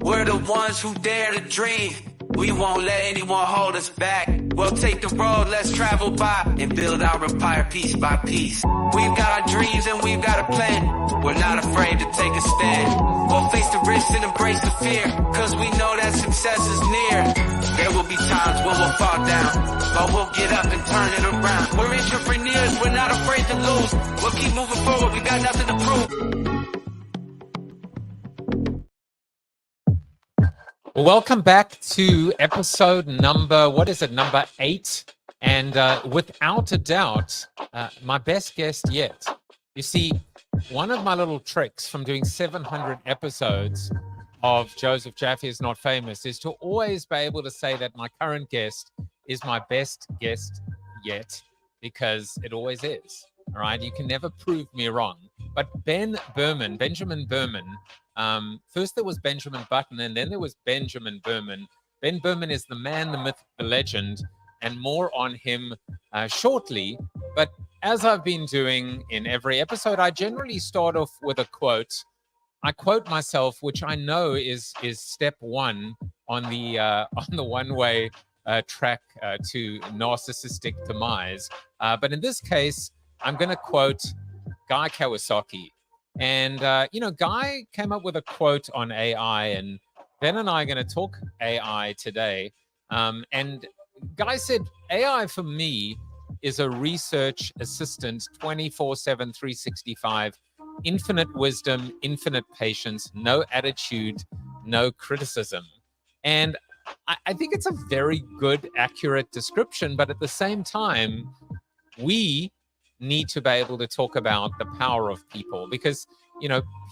We're the ones who dare to dream. We won't let anyone hold us back. We'll take the road, let's travel by and build our empire piece by piece. We've got our dreams and we've got a plan. We're not afraid to take a stand. We'll face the risks and embrace the fear, cause we know that success is near. There will be times when we'll fall down, but we'll get up and turn it around. We're entrepreneurs, we're not afraid to lose. We'll keep moving forward, we got nothing to prove. Welcome back to episode number 8. And without a doubt, my best guest yet. You see, one of my little tricks from doing 700 episodes of Joseph Jaffe is Not Famous is to always be able to say that my current guest is my best guest yet, because it always is. All right, you can never prove me wrong. But Benjamin Berman, first there was Benjamin Button, and then there was Benjamin Berman. Ben Berman is the man, the myth, the legend, and more on him shortly. But as I've been doing in every episode, I generally start off with a quote. I quote myself, which I know is step one on the one-way track to narcissistic demise. But in this case, I'm going to quote Guy Kawasaki. And, Guy came up with a quote on AI, and Ben and I are going to talk AI today. And Guy said, AI for me is a research assistant 24/7, 365, infinite wisdom, infinite patience, no attitude, no criticism. And I think it's a very good, accurate description. But at the same time, we need to be able to talk about the power of people, because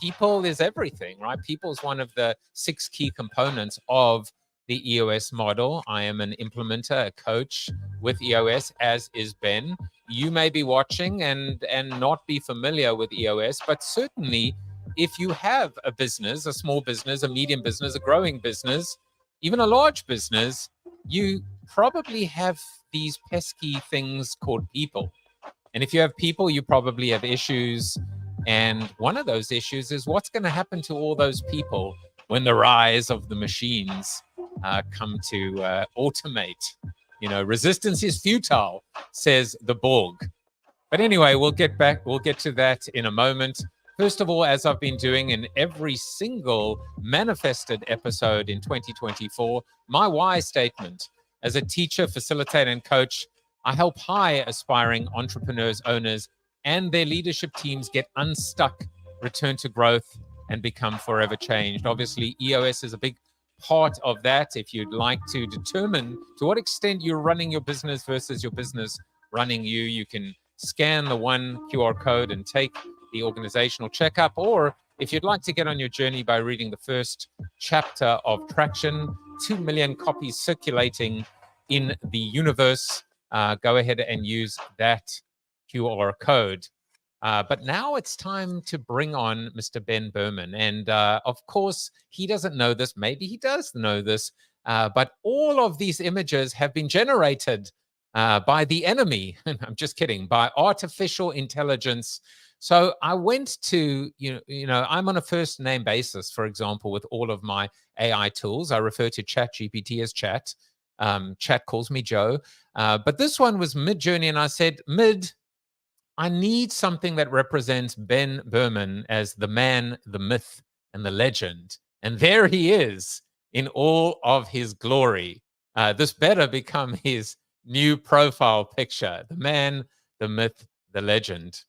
people is everything, right? People is one of the 6 key components of the EOS model. I am an implementer, a coach with EOS, as is Ben. You may be watching and not be familiar with EOS, but certainly if you have a business, a small business, a medium business, a growing business, even a large business, you probably have these pesky things called people. And if you have people, you probably have issues. And one of those issues is what's going to happen to all those people when the rise of the machines come to automate. Resistance is futile, says the Borg. But anyway, we'll get to that in a moment. First of all, as I've been doing in every single manifested episode in 2024, my why statement. As a teacher, facilitator, and coach, I help high aspiring entrepreneurs, owners, and their leadership teams get unstuck, return to growth, and become forever changed. Obviously, EOS is a big part of that. If you'd like to determine to what extent you're running your business versus your business running you, you can scan the one QR code and take the organizational checkup. Or if you'd like to get on your journey by reading the first chapter of Traction, 2 million copies circulating in the universe, go ahead and use that QR code. But now it's time to bring on Mr. Ben Berman. And of course, he doesn't know this. Maybe he does know this. But all of these images have been generated by the enemy. I'm just kidding, by artificial intelligence. So I went to, I'm on a first name basis, for example, with all of my AI tools. I refer to ChatGPT as Chat. Chat calls me Joe. But this one was Mid-Journey, and I said, I need something that represents Ben Berman as the man, the myth, and the legend. And there he is in all of his glory. This better become his new profile picture. The man, the myth, the legend.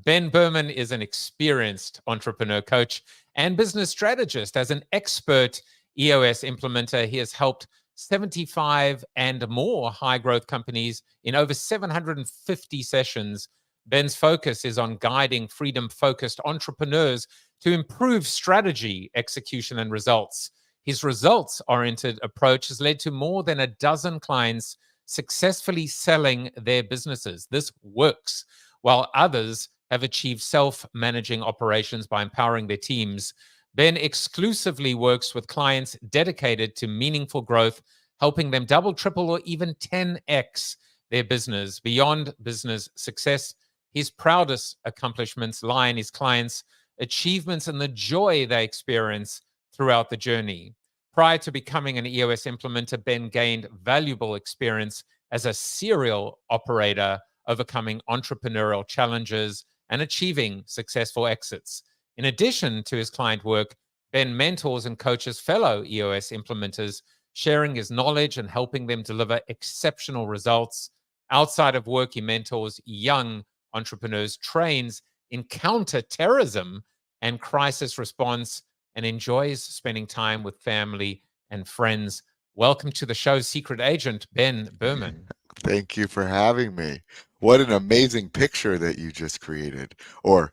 Ben Berman is an experienced entrepreneur, coach, and business strategist. As an expert EOS implementer, he has helped 75 and more high-growth companies in over 750 sessions. Ben's focus is on guiding freedom-focused entrepreneurs to improve strategy, execution, and results. His results-oriented approach has led to more than a dozen clients successfully selling their businesses. This works, while others have achieved self-managing operations by empowering their teams. Ben exclusively works with clients dedicated to meaningful growth, helping them double, triple, or even 10x their business. Beyond business success, his proudest accomplishments lie in his clients' achievements and the joy they experience throughout the journey. Prior to becoming an EOS implementer, Ben gained valuable experience as a serial operator, overcoming entrepreneurial challenges and achieving successful exits. In addition to his client work, Ben mentors and coaches fellow EOS implementers, sharing his knowledge and helping them deliver exceptional results. Outside of work, he mentors young entrepreneurs, trains in counterterrorism and crisis response, and enjoys spending time with family and friends. Welcome to the show, Secret Agent Ben Berman. Thank you for having me. What an amazing picture that you just created, or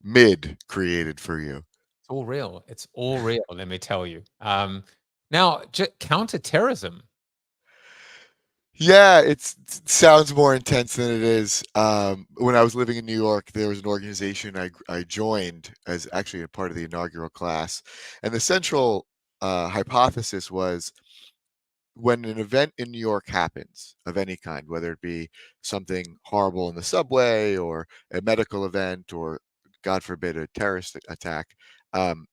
mid created for you. It's all real. It's all real, let me tell you. Now, counterterrorism. Yeah, it sounds more intense than it is. When I was living in New York, there was an organization I joined as actually a part of the inaugural class. And the central hypothesis was when an event in New York happens of any kind, whether it be something horrible in the subway or a medical event or, God forbid, a terrorist attack, um,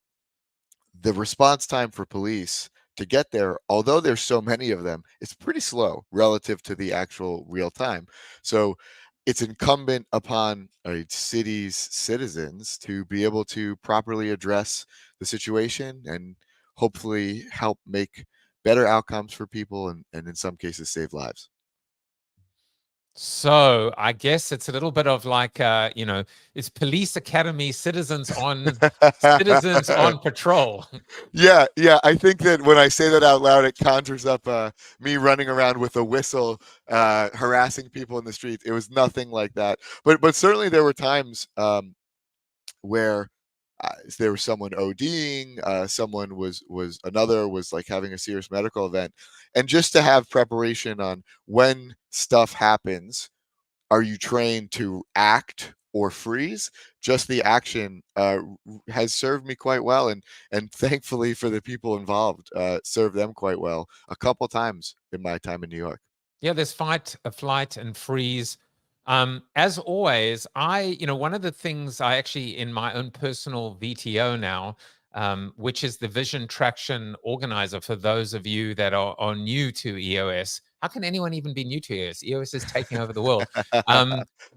the response time for police to get there, although there's so many of them, it's pretty slow relative to the actual real time. So it's incumbent upon a city's citizens to be able to properly address the situation and hopefully help make better outcomes for people and in some cases save lives. So I guess it's a little bit of like, it's police academy, citizens on patrol. Yeah. I think that when I say that out loud, it conjures up me running around with a whistle, harassing people in the streets. It was nothing like that, but certainly there were times where there was someone ODing, someone was like having a serious medical event, and just to have preparation on when stuff happens. Are you trained to act or freeze? Just the action has served me quite well, and thankfully for the people involved, served them quite well a couple times in my time in New York. Yeah, there's fight, flight, and freeze. As always, one of the things I actually, in my own personal VTO now, which is the Vision Traction Organizer, for those of you that are new to EOS. How can anyone even be new to EOS? EOS is taking over the world.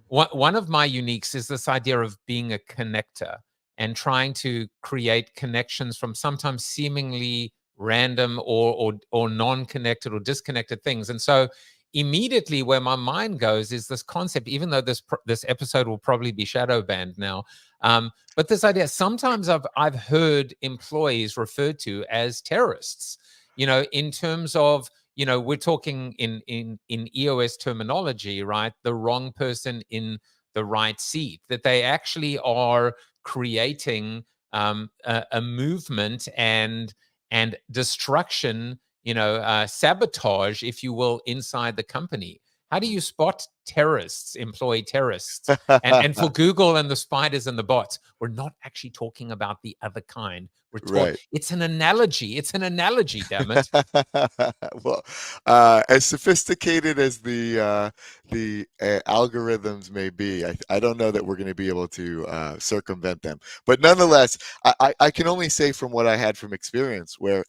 One of my uniques is this idea of being a connector and trying to create connections from sometimes seemingly random or non-connected or disconnected things. And so immediately where my mind goes is this concept, even though this episode will probably be shadow banned now, but this idea, sometimes I've heard employees referred to as terrorists, in terms of, we're talking in EOS terminology, right? The wrong person in the right seat, that they actually are creating a movement and destruction, sabotage, if you will, inside the company. How do you spot terrorists, employee terrorists? And for Google and the spiders and the bots, we're not actually talking about the other kind. Right. It's an analogy. It's an analogy, damn it. Well, as sophisticated as the algorithms may be, I don't know that we're going to be able to circumvent them. But nonetheless, I can only say from what I had from experience, where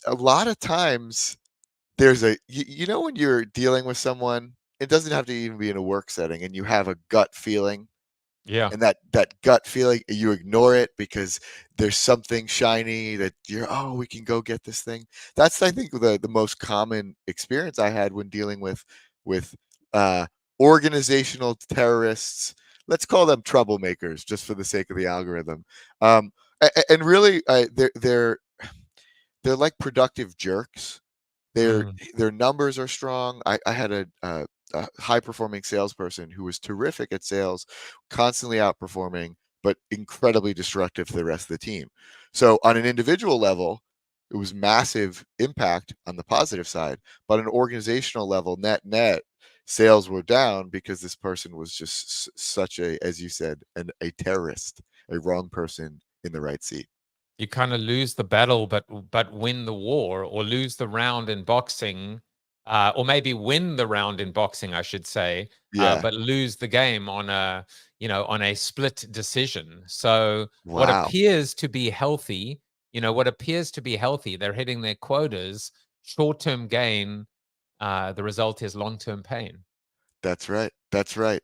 a lot of times there's when you're dealing with someone, it doesn't have to even be in a work setting, and you have a gut feeling. Yeah. And that gut feeling, you ignore it because there's something shiny that we can go get this thing. That's, I think, the most common experience I had when dealing with organizational terrorists. Let's call them troublemakers, just for the sake of the algorithm. And really, they're like productive jerks. Their numbers are strong. I had a high performing salesperson who was terrific at sales, constantly outperforming, but incredibly destructive to the rest of the team. So on an individual level, it was massive impact on the positive side, but on an organizational level, net sales were down because this person was just such a, as you said, a terrorist, a wrong person in the right seat. You kind of lose the battle, but win the war, or lose the round in boxing, or maybe win the round in boxing, I should say, but lose the game on a split decision. So what Wow. appears to be healthy what appears to be healthy. They're hitting their quotas, short-term gain. The result is long-term pain. That's right. That's right.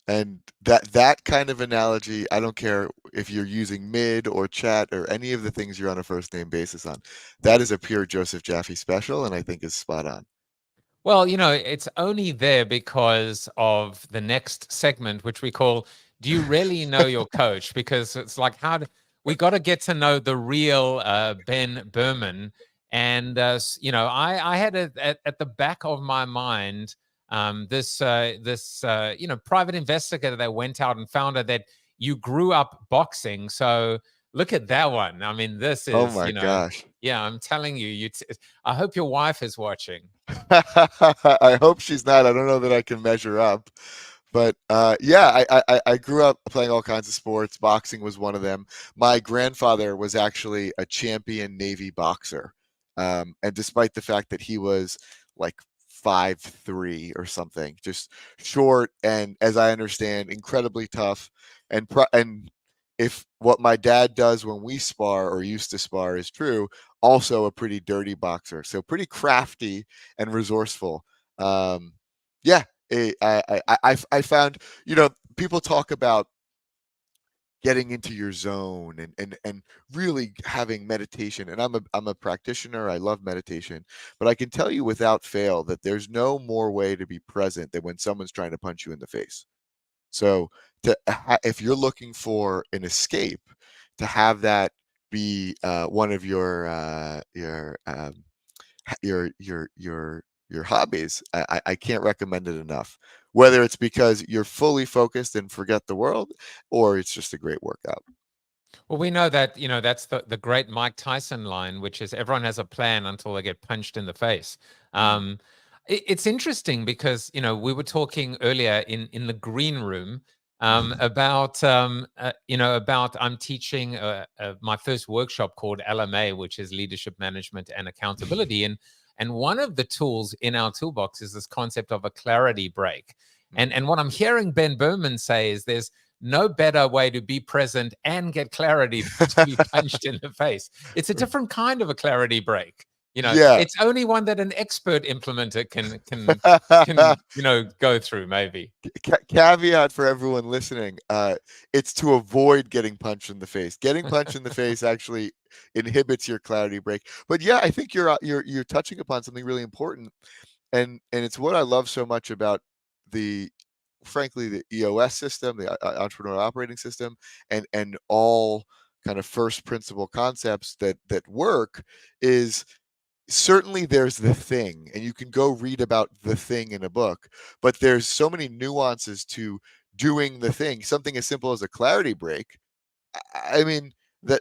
And that kind of analogy, I don't care if you're using mid or chat or any of the things you're on a first name basis on. That is a pure Joseph Jaffe special, and I think is spot on. Well, it's only there because of the next segment, which we call "Do You Really Know Your Coach?" Because it's like, we got to get to know the real Ben Berman. And I had at the back of my mind this private investigator that went out and found out that you grew up boxing. So look at that one. I mean, this Oh is my gosh. yeah, I'm telling you, I hope your wife is watching. I hope she's not. I don't know that I can measure up. But yeah, I grew up playing all kinds of sports. Boxing was one of them. My grandfather was actually a champion Navy boxer. And despite the fact that he was like 5'3" or something, just short and, as I understand, incredibly tough. And if what my dad does when we spar or used to spar is true, also a pretty dirty boxer. So pretty crafty and resourceful. Yeah, I found, people talk about getting into your zone and really having meditation. And I'm a practitioner. I love meditation, but I can tell you without fail that there's no more way to be present than when someone's trying to punch you in the face. So if you're looking for an escape, to have that be one of your hobbies, I can't recommend it enough. Whether it's because you're fully focused and forget the world, or it's just a great workout. Well, we know that, that's the great Mike Tyson line, which is everyone has a plan until they get punched in the face. Mm. It's interesting because, we were talking earlier in the green room about, I'm teaching my first workshop called LMA, which is Leadership Management and Accountability. And one of the tools in our toolbox is this concept of a clarity break. And what I'm hearing Ben Berman say is there's no better way to be present and get clarity than to be punched in the face. It's a different kind of a clarity break. Yeah. It's only one that an expert implementer can go through, maybe. Caveat for everyone listening: it's to avoid getting punched in the face. Getting punched in the face actually inhibits your clarity break. But yeah, I think you're touching upon something really important, and it's what I love so much about the frankly the EOS system, the entrepreneurial operating system, and all kind of first principle concepts that work is, certainly there's the thing, and you can go read about the thing in a book, but there's so many nuances to doing the thing. Something as simple as a clarity break, I mean, that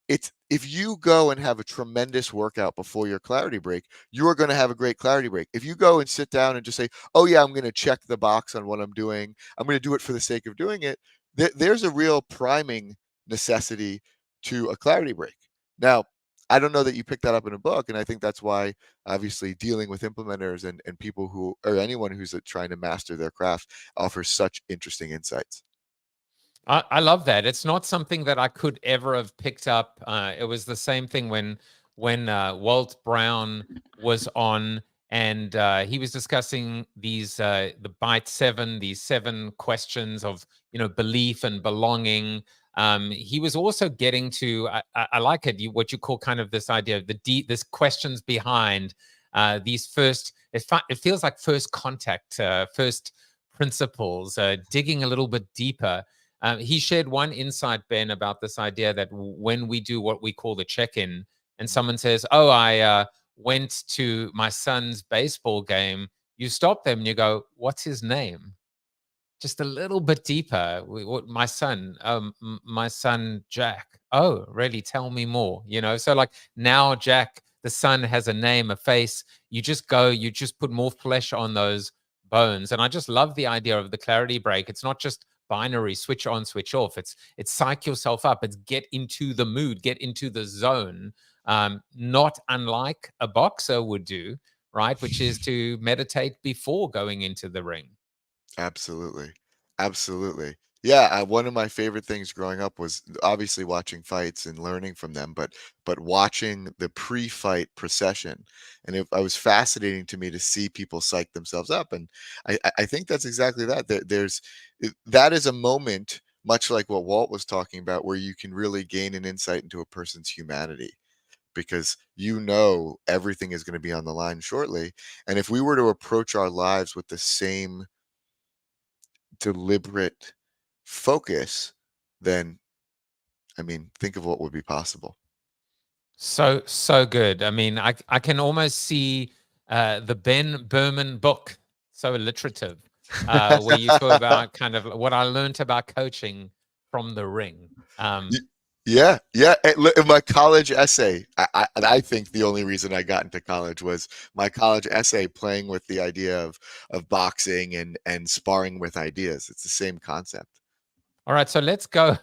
it's, if you go and have a tremendous workout before your clarity break, you are going to have a great clarity break. If you go and sit down and just say, oh yeah, I'm going to check the box on what I'm doing, I'm going to do it for the sake of doing it, there's a real priming necessity to a clarity break. Now, I don't know that you picked that up in a book, and I think that's why obviously dealing with implementers and people who, or anyone who's trying to master their craft, offers such interesting insights. I love that. It's not something that I could ever have picked up. It was the same thing when Walt Brown was on, and he was discussing these the Bite Seven, these 7 questions of belief and belonging. He was also getting to, I like it, what you call kind of this idea of this questions behind these first. It feels like first contact, first principles, digging a little bit deeper. He shared one insight, Ben, about this idea that when we do what we call the check-in, and someone says, "Oh, I went to my son's baseball game," you stop them and you go, "What's his name?" Just a little bit deeper. My son, my son Jack. Oh, really? Tell me more. So like now Jack, the son, has a name, a face. You just put more flesh on those bones. And I just love the idea of the clarity break. It's not just binary switch on, switch off. It's psych yourself up. It's get into the mood, get into the zone. Not unlike a boxer would do, right? Which is to meditate before going into the ring. Absolutely. Absolutely. Yeah, one of my favorite things growing up was obviously watching fights and learning from them, but watching the pre-fight procession, and it was fascinating to me to see people psych themselves up, and I think that's exactly that. That is a moment, much like what Walt was talking about, where you can really gain an insight into a person's humanity because you know everything is going to be on the line shortly, and if we were to approach our lives with the same deliberate focus, then I mean, think of what would be possible. So good. I mean, I can almost see the Berman book, so alliterative, where you talk about kind of what I learned about coaching from the ring. Y- Yeah, yeah. In my college essay, I think the only reason I got into college was my college essay playing with the idea of boxing and sparring with ideas. It's the same concept. All right, so let's go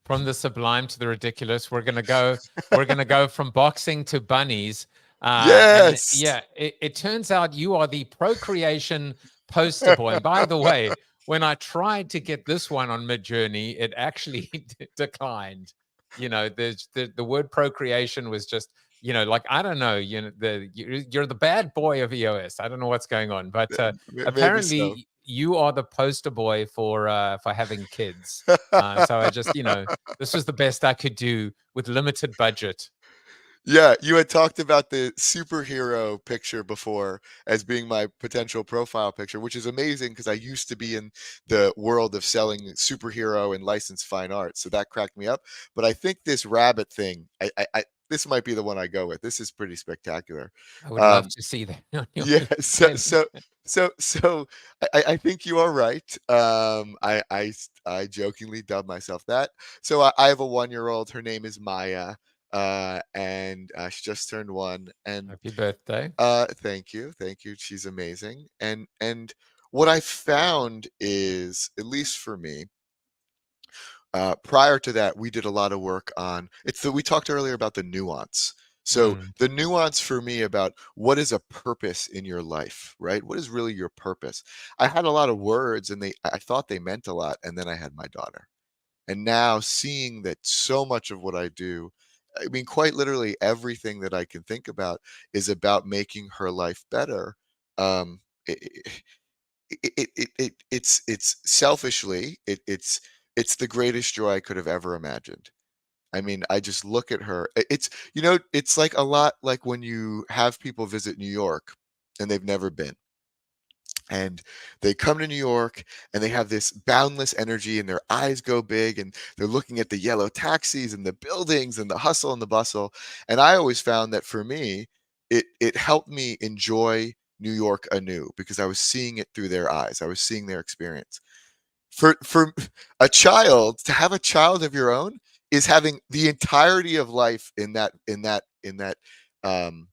from the sublime to the ridiculous. We're gonna go from boxing to bunnies. And Yes. yeah, it turns out you are the procreation poster boy. And by the way, when I tried to get this one on Midjourney, it actually declined. The word procreation was just, like, I don't know, you're the bad boy of EOS. I don't know what's going on, but Maybe so. apparently you are the poster boy for having kids. So I just, this was the best I could do with limited budget. Yeah, you had talked about the superhero picture before as being my potential profile picture, which is amazing because I used to be in the world of selling superhero and licensed fine art, so that cracked me up. But I think this rabbit thing, this might be the one I go with. This is pretty spectacular. I would love Um, to see that on your yeah, LinkedIn. so I think you are right. I jokingly dubbed myself that. So I have a 1 year old. Her name is Maya, and she just turned one. And Happy birthday. thank you. She's amazing. And what I found is, at least for me, prior to that, we did a lot of work on it's that we talked earlier about the nuance. So Mm. the nuance for me about what is a purpose in your life, right? What is really your purpose? I had a lot of words and I thought they meant a lot, and then I had my daughter. And now seeing that so much of what I do, I mean, quite literally everything that I can think about is about making her life better. Um, it's selfishly it's the greatest joy I could have ever imagined. I mean, I just look at her. It's like a lot like when you have people visit New York and they've never been, and they come to New York and they have this boundless energy and their eyes go big and they're looking at the yellow taxis and the buildings and the hustle and the bustle. And I always found that for me, it helped me enjoy New York anew because I was seeing it through their eyes. I was seeing their experience. For a child to have a child of your own is having the entirety of life um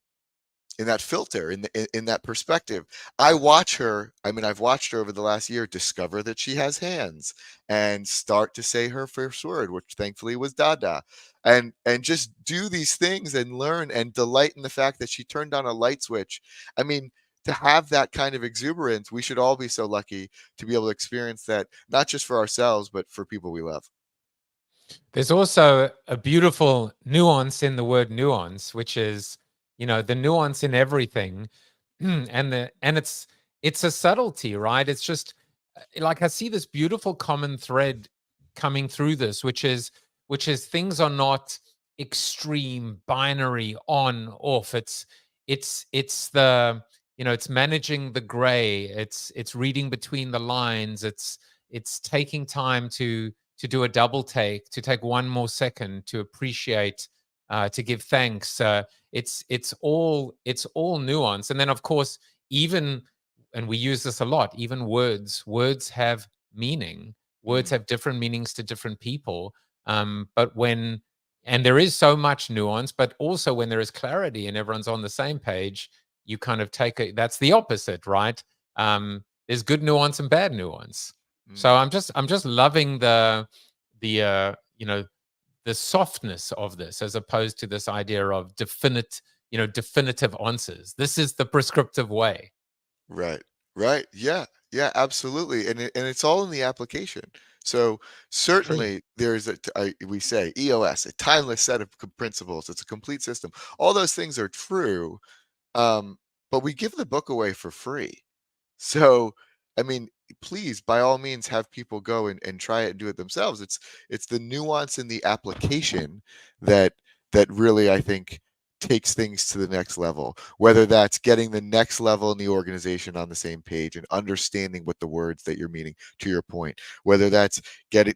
in that filter, in that perspective. I mean, I've watched her over the last year discover that she has hands and start to say her first word, which thankfully was Dada, and just do these things and learn and delight in the fact that she turned on a light switch. I mean, to have that kind of exuberance, we should all be so lucky to be able to experience that, not just for ourselves, but for people we love. There's also a beautiful nuance in the word nuance, which is, the nuance in everything. And it's a subtlety, right? It's just like I see this beautiful common thread coming through this, which is things are not extreme binary on off. It's managing the gray. It's reading between the lines. It's taking time to do a double take, to take one more second to appreciate, to give thanks. It's all nuance, and then of course, even, and we use this a lot, even words have meaning. Words Mm, have different meanings to different people. But when and there is so much nuance, but also when there is clarity and everyone's on the same page, you kind of take it. That's the opposite, right? There's good nuance and bad nuance. So mm. I'm just loving the the softness of this, as opposed to this idea of definitive answers. This is the prescriptive way. Right. Right. Yeah. Yeah, absolutely, and it's all in the application. So True. certainly there's we say EOS, a timeless set of principles. It's a complete system. All those things are true, um, but we give the book away for free. So, I mean, please, by all means, have people go and try it and do it themselves. It's the nuance in the application that really, I think, takes things to the next level. Whether that's getting the next level in the organization on the same page and understanding what the words that you're meaning, to your point, whether that's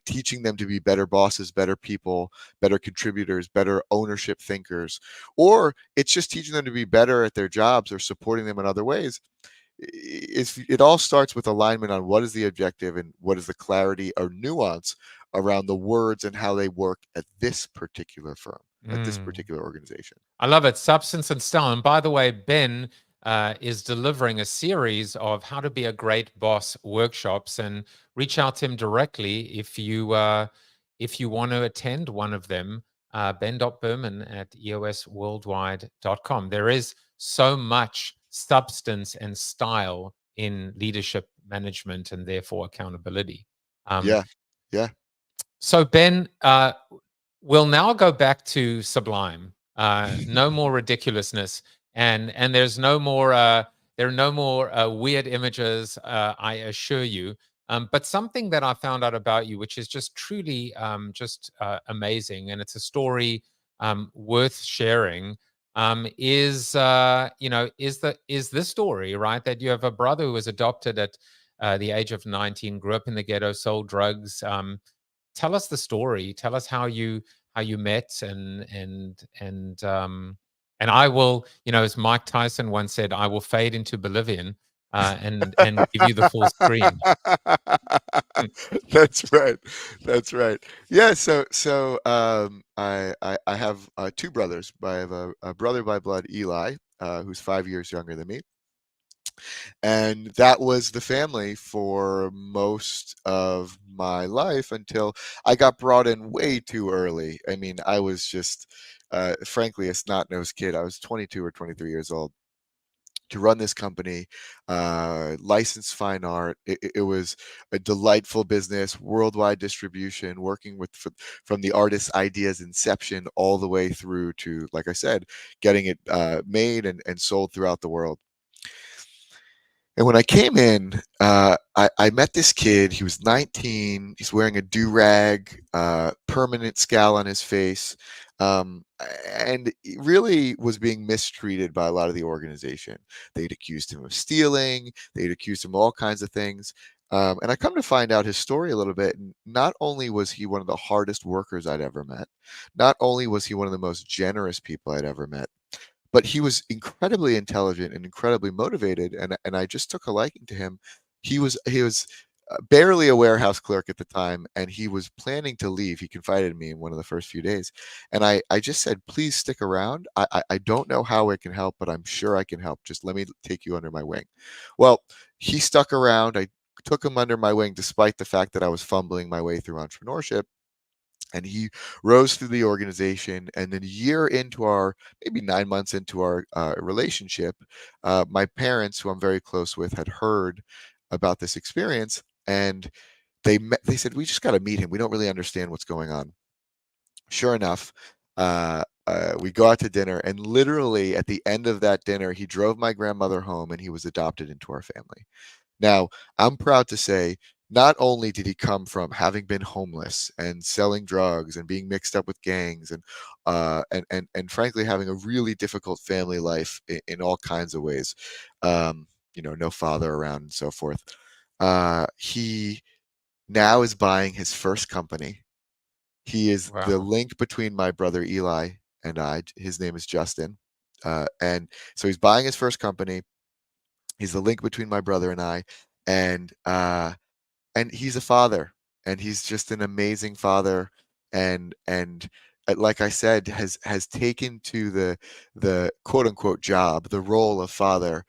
teaching them to be better bosses, better people, better contributors, better ownership thinkers, or it's just teaching them to be better at their jobs or supporting them in other ways. It all starts with alignment on what is the objective and what is the clarity or nuance around the words and how they work at this particular firm, at this Mm. particular organization. I love it. Substance and style. And by the way, Ben is delivering a series of how to be a great boss workshops, and reach out to him directly if you want to attend one of them. Ben.Berman at eosworldwide.com. There is so much substance and style in leadership management and therefore accountability. Yeah, yeah. So Ben, we'll now go back to sublime. No more ridiculousness, and there's no more. There are no more weird images. I assure you. But something that I found out about you, which is just truly just amazing, and it's a story worth sharing. Is is this story, right? That you have a brother who was adopted at the age of 19, grew up in the ghetto, sold drugs. Tell us the story. Tell us how you met, and I will, as Mike Tyson once said, I will fade into Bolivian and give you the full screen. That's right. That's right. Yeah. I have two brothers. I have a brother by blood, Eli, who's 5 years younger than me, and that was the family for most of my life until I got brought in way too early. I mean, I was just, frankly, a snot-nosed kid. I was 22 or 23 years old to run this company, licensed fine art. It was a delightful business, worldwide distribution, working with from the artist's ideas inception all the way through to, like I said, getting it made and sold throughout the world. And when I came in, I met this kid. He was 19. He's wearing a do-rag, permanent scowl on his face, and he really was being mistreated by a lot of the organization. They'd accused him of stealing. They'd accused him of all kinds of things. And I come to find out his story a little bit. And not only was he one of the hardest workers I'd ever met, not only was he one of the most generous people I'd ever met, but he was incredibly intelligent and incredibly motivated, and I just took a liking to him. He was barely a warehouse clerk at the time, and he was planning to leave. He confided in me in one of the first few days, and I just said, please stick around. I don't know how I can help, but I'm sure I can help. Just let me take you under my wing. Well, he stuck around. I took him under my wing despite the fact that I was fumbling my way through entrepreneurship, and he rose through the organization. And then a year into our, maybe 9 months into our relationship, my parents, who I'm very close with, had heard about this experience, and they said, we just got to meet him. We don't really understand what's going on. Sure enough, we go out to dinner, and literally at the end of that dinner, he drove my grandmother home, and he was adopted into our family. Now, I'm proud to say, not only did he come from having been homeless and selling drugs and being mixed up with gangs and frankly having a really difficult family life in all kinds of ways, no father around and so forth. He now is buying his first company. He is the Wow. link between my brother Eli and I. His name is Justin, and so he's buying his first company. He's the link between my brother and I, and he's a father, and he's just an amazing father, and like I said, has taken to the quote unquote job, the role of father,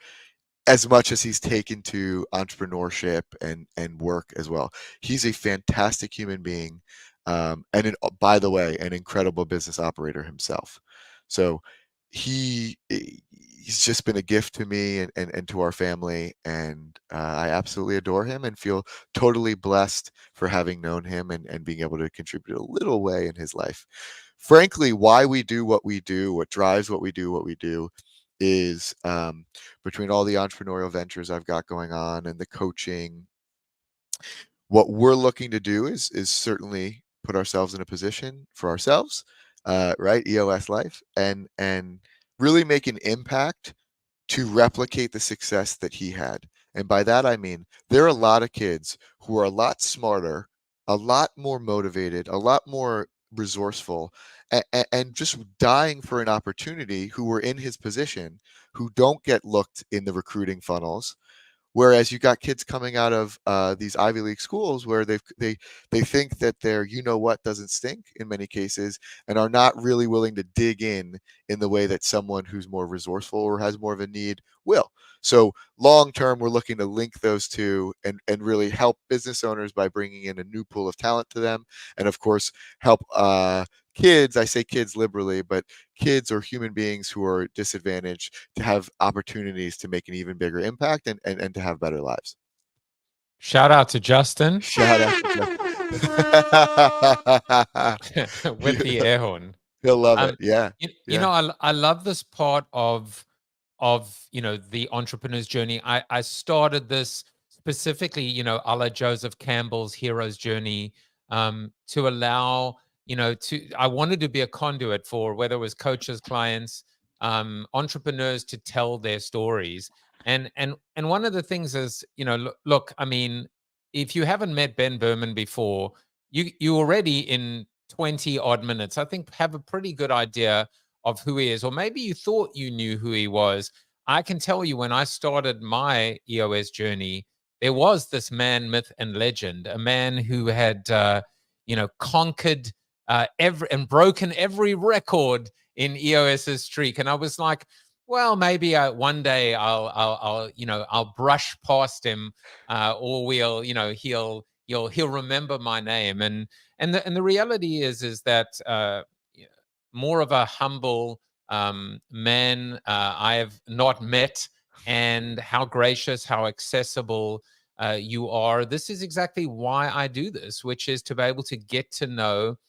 as much as he's taken to entrepreneurship and work as well. He's a fantastic human being, by the way, an incredible business operator himself. So he's just been a gift to me and to our family, and I absolutely adore him and feel totally blessed for having known him and being able to contribute a little way in his life. Frankly, why we do what we do, what drives what we do, is between all the entrepreneurial ventures I've got going on and the coaching, what we're looking to do is certainly put ourselves in a position for ourselves, right? EOS life, and really make an impact to replicate the success that he had. And by that I mean there are a lot of kids who are a lot smarter, a lot more motivated, a lot more resourceful, and just dying for an opportunity, who were in his position, who don't get looked in the recruiting funnels. Whereas you got kids coming out of these Ivy League schools where they think that their what doesn't stink in many cases, and are not really willing to dig in the way that someone who's more resourceful or has more of a need will. So long term, we're looking to link those two and really help business owners by bringing in a new pool of talent to them, and of course help kids. I say kids liberally, but kids or human beings who are disadvantaged to have opportunities to make an even bigger impact and to have better lives. Shout out to Justin Shout out to with the air horn. He'll love it. Yeah. You know, I love this part of the entrepreneur's journey. I started this specifically, a la Joseph Campbell's hero's journey, to allow, I wanted to be a conduit for whether it was coaches, clients, entrepreneurs, to tell their stories. And one of the things is, look, I mean, if you haven't met Ben Berman before, you already in 20 odd minutes, I think, have a pretty good idea of who he is, or maybe you thought you knew who he was. I can tell you, when I started my EOS journey, there was this man, myth, and legend, a man who had, conquered every and broken every record in EOS's streak. And I was like, well, maybe one day I'll brush past him, or he'll remember my name. And the reality is that more of a humble man I have not met, and how gracious, how accessible you are. This is exactly why I do this, which is to be able to get to know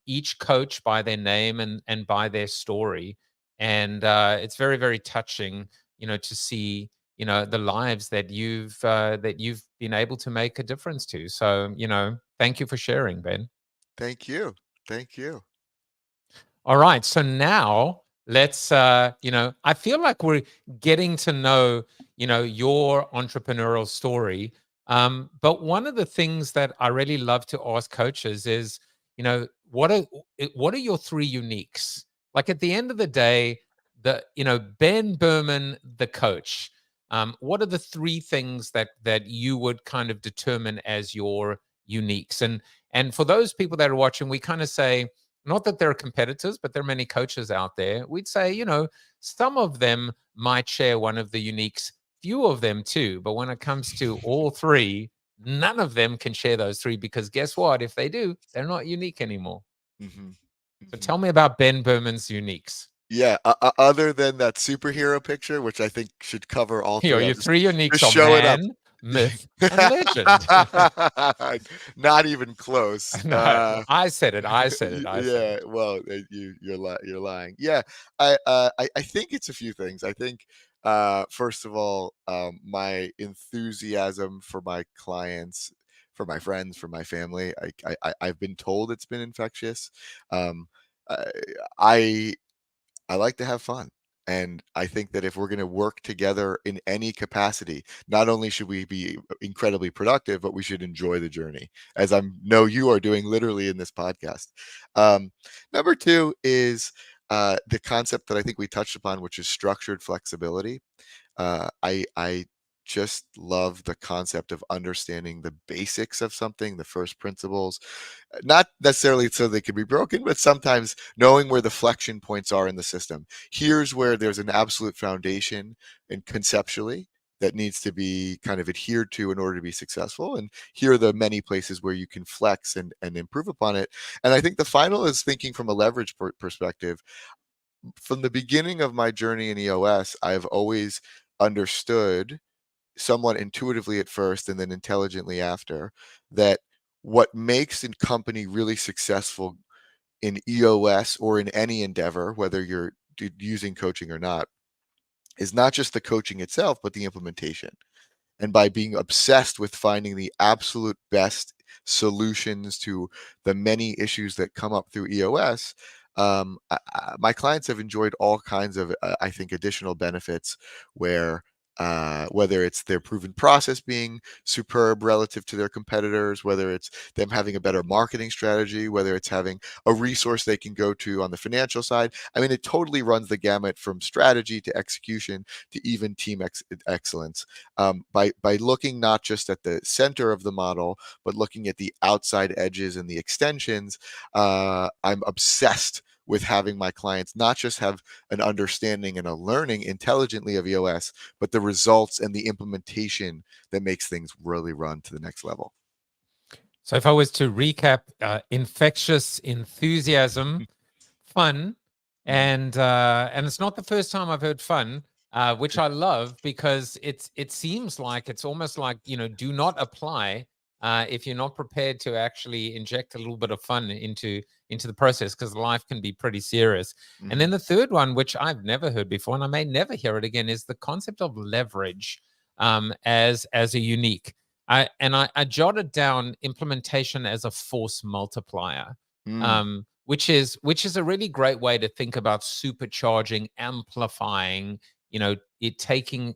each coach by their name and by their story. And it's very, very touching, to see, the lives that you've been able to make a difference to. So, thank you for sharing, Ben. Thank you. Thank you. All right. So now let's, I feel like we're getting to know, your entrepreneurial story. But one of the things that I really love to ask coaches is, what are your three uniques? Like, at the end of the day, Ben Berman, the coach, what are the three things that you would kind of determine as your uniques? And for those people that are watching, we kind of say, not that they're competitors, but there are many coaches out there. We'd say, some of them might share one of the uniques, few of them too. But when it comes to all three, none of them can share those three, because guess what? If they do, they're not unique anymore. Mm-hmm. So tell me about Ben Berman's uniques. Yeah, other than that superhero picture, which I think should cover all Your three. your three uniques just are show it up. man, myth, and legend. Not even close. No, I said it. I said it. I said Yeah, it. well, you're lying. Yeah, I think it's a few things. I think first of all, my enthusiasm for my clients, for my friends, for my family, I've been told it's been infectious. Um, I I like to have fun. And I think that if we're going to work together in any capacity, not only should we be incredibly productive, but we should enjoy the journey, as I know you are doing literally in this podcast. Number two is the concept that I think we touched upon, which is structured flexibility. I just love the concept of understanding the basics of something, the first principles, not necessarily so they can be broken, but sometimes knowing where the flexion points are in the system. Here's where there's an absolute foundation and conceptually that needs to be kind of adhered to in order to be successful. And here are the many places where you can flex and improve upon it. And I think the final is thinking from a leverage perspective. from the beginning of my journey in EOS, I've always understood somewhat intuitively at first and then intelligently after that what makes a company really successful in EOS or in any endeavor, whether you're using coaching or not, is not just the coaching itself, but the implementation. And by being obsessed with finding the absolute best solutions to the many issues that come up through EOS, my clients have enjoyed all kinds of, I think, additional benefits where whether it's their proven process being superb relative to their competitors, whether it's them having a better marketing strategy, whether it's having a resource they can go to on the financial side. I mean, it totally runs the gamut from strategy to execution to even team excellence. By looking not just at the center of the model, but looking at the outside edges and the extensions, I'm obsessed with having my clients not just have an understanding and a learning intelligently of EOS, but the results and the implementation that makes things really run to the next level. So if I was to recap, infectious enthusiasm, fun, and it's not the first time I've heard fun, which I love because it seems like it's almost like, do not apply if you're not prepared to actually inject a little bit of fun into the process, because life can be pretty serious. And then the third one, which I've never heard before, and I may never hear it again, is the concept of leverage as a unique. I jotted down implementation as a force multiplier. Which is a really great way to think about supercharging, amplifying, it taking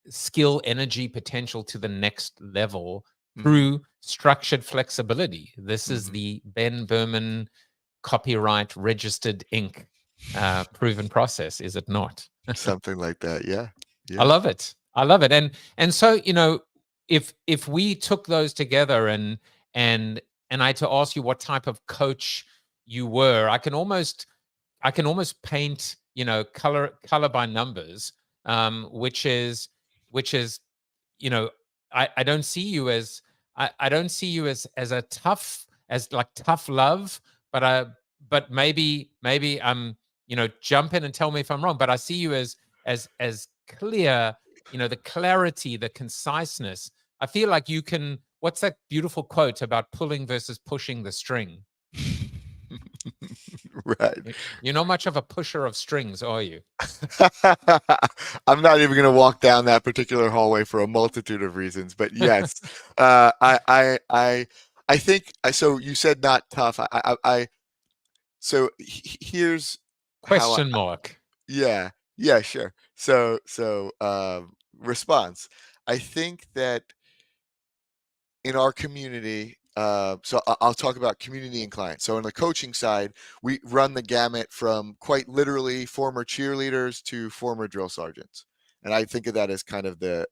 skill, energy, potential to the next level through structured flexibility. This is the Ben Berman copyright registered Inc. Proven process, is it not? Something like that, yeah. I love it. I love it. And so, if we took those together and I had to ask you what type of coach you were, I can almost paint, color by numbers, which is you know, I don't see you as I don't see you as a tough, as like tough love, but maybe jump in and tell me if I'm wrong. But I see you as clear, the clarity, the conciseness. I feel like you can. What's that beautiful quote about pulling versus pushing the string? Right. You're not much of a pusher of strings, are you? I'm not even going to walk down that particular hallway for a multitude of reasons, but yes, I think. So you said not tough. So here's how. Question mark. Yeah, sure. Response. I think that in our community, I'll talk about community and clients. So on the coaching side, we run the gamut from quite literally former cheerleaders to former drill sergeants. And I think of that as kind of the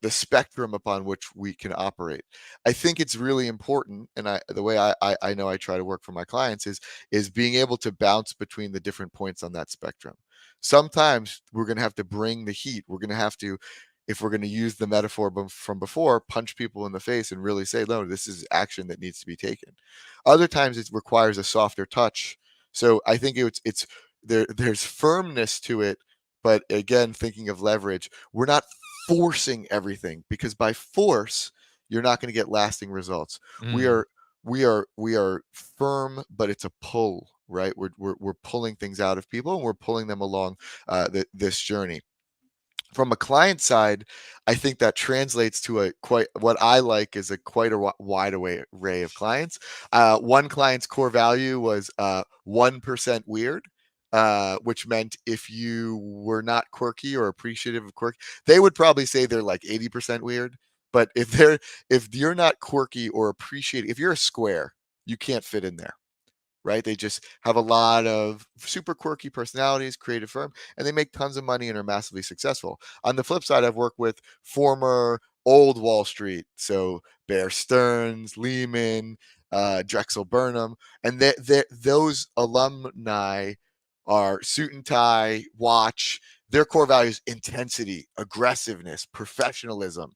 spectrum upon which we can operate. I think it's really important, and the way I know I try to work for my clients is being able to bounce between the different points on that spectrum. Sometimes we're going to have to bring the heat. We're going to have to, if we're going to use the metaphor from before, punch people in the face and really say, no, this is action that needs to be taken. Other times it requires a softer touch. So I think there's firmness to it, but again, thinking of leverage, we're not forcing everything, because by force you're not going to get lasting results. We are firm, but it's a pull, right? We're pulling things out of people and we're pulling them along this journey. From a client side, I think that translates to a quite what I like is a quite a wide array of clients. One client's core value was 1% weird, which meant if you were not quirky or appreciative of quirk, they would probably say they're like 80% weird. But if you're not quirky or appreciative, if you're a square, you can't fit in there, right? They just have a lot of super quirky personalities, creative firm, and they make tons of money and are massively successful. On the flip side, I've worked with former old Wall Street, so Bear Stearns, Lehman, Drexel Burnham, and those alumni are suit and tie, watch. Their core values: intensity, aggressiveness, professionalism.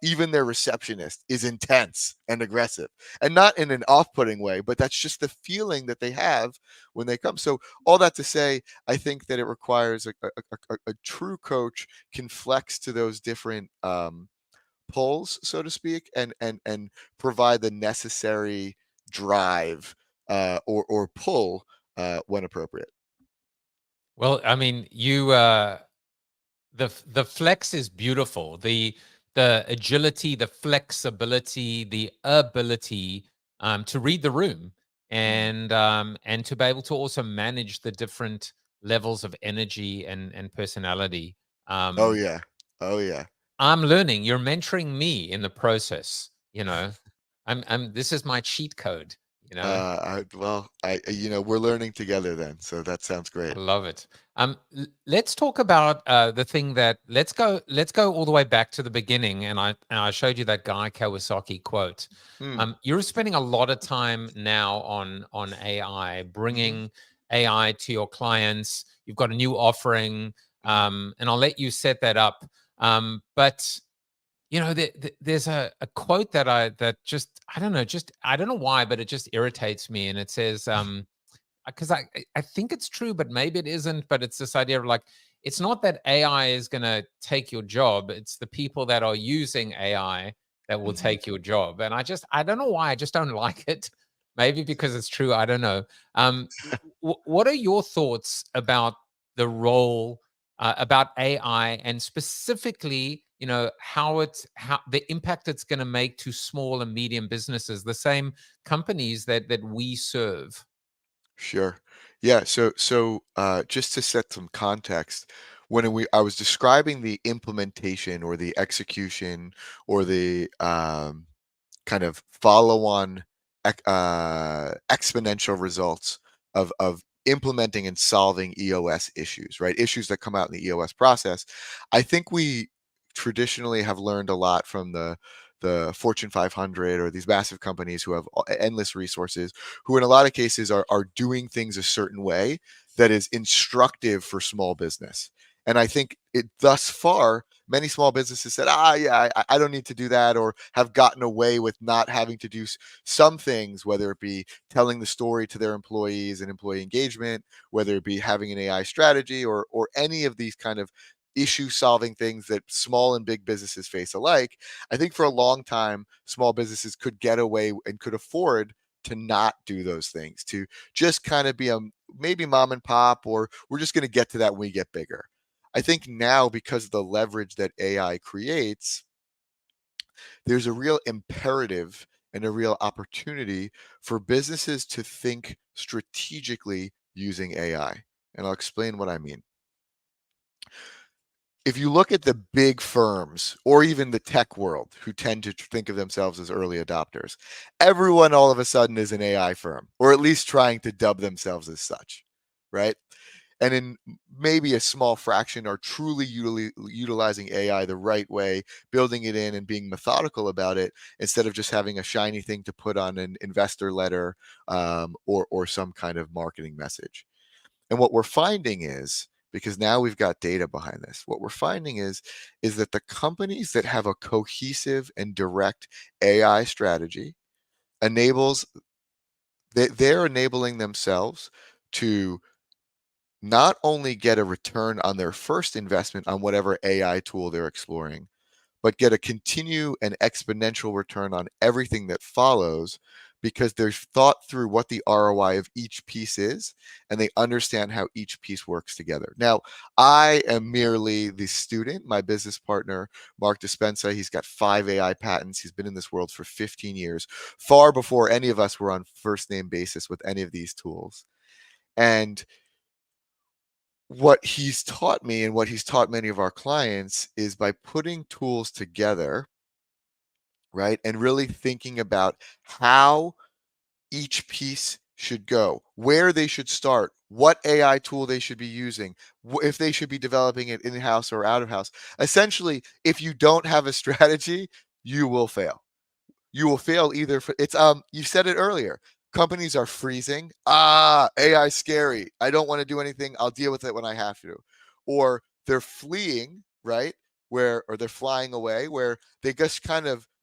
Even their receptionist is intense and aggressive, and not in an off-putting way, but that's just the feeling that they have when they come. So all that to say, I think that it requires a true coach can flex to those different pulls, so to speak, and provide the necessary drive or pull when appropriate. Well, I mean, the flex is beautiful. The agility, the flexibility, the ability to read the room, Mm. and to be able to also manage the different levels of energy and personality. Oh Um, yeah, oh yeah. I'm learning. You're mentoring me in the process. I'm. This is my cheat code. You know, We're learning together then, so that sounds great. I love it. Let's talk about the thing that let's go all the way back to the beginning, and I showed you that Guy Kawasaki quote. Mm. You're spending a lot of time now on AI, Hmm. bringing AI to your clients. You've got a new offering, Hmm. and I'll let you set that up. But there's a quote that just I don't know why, but it just irritates me, and it says, because I think it's true, but maybe it isn't. But it's this idea of like, it's not that AI is going to take your job; it's the people that are using AI that will Hmm. take your job. And I don't know why, I just don't like it. Maybe because it's true. I don't know. What are your thoughts about the role about AI, and specifically, how the impact it's going to make to small and medium businesses, the same companies that we serve? Sure. Yeah. So just to set some context, I was describing the implementation or the execution or the kind of follow-on exponential results of implementing and solving EOS issues, right? Issues that come out in the EOS process. I think we traditionally have learned a lot from the Fortune 500 or these massive companies who have endless resources, who in a lot of cases are doing things a certain way that is instructive for small business. And I think thus far, many small businesses said, yeah, I don't need to do that, or have gotten away with not having to do some things, whether it be telling the story to their employees and employee engagement, whether it be having an AI strategy, or any of these kind of issue solving things that small and big businesses face alike. I think for a long time, small businesses could get away and could afford to not do those things, to just kind of be a maybe mom and pop, or we're just going to get to that when we get bigger. I think now, because of the leverage that AI creates, there's a real imperative and a real opportunity for businesses to think strategically using AI. And I'll explain what I mean. If you look at the big firms or even the tech world, who tend to think of themselves as early adopters, everyone all of a sudden is an AI firm, or at least trying to dub themselves as such, right? And in maybe a small fraction are truly utilizing AI the right way, building it in and being methodical about it, instead of just having a shiny thing to put on an investor letter, or some kind of marketing message. And what we're finding is, because now we've got data behind this, what we're finding is that the companies that have a cohesive and direct AI strategy enables they're enabling themselves to not only get a return on their first investment on whatever AI tool they're exploring, but get a continue and exponential return on everything that follows, because they've thought through what the ROI of each piece is, and they understand how each piece works together. Now, I am merely the student. My business partner, Mark Dispensa, he's got 5 AI patents. He's been in this world for 15 years, far before any of us were on first name basis with any of these tools. And what he's taught me and what he's taught many of our clients is, by putting tools together, right, and really thinking about how each piece should go, where they should start, what AI tool they should be using, if they should be developing it in house or out of house. Essentially, if you don't have a strategy, you will fail. You will fail either for it's you said it earlier. Companies are freezing. AI scary. I don't want to do anything. I'll deal with it when I have to. Or they're fleeing, right? Or they're flying away, where they just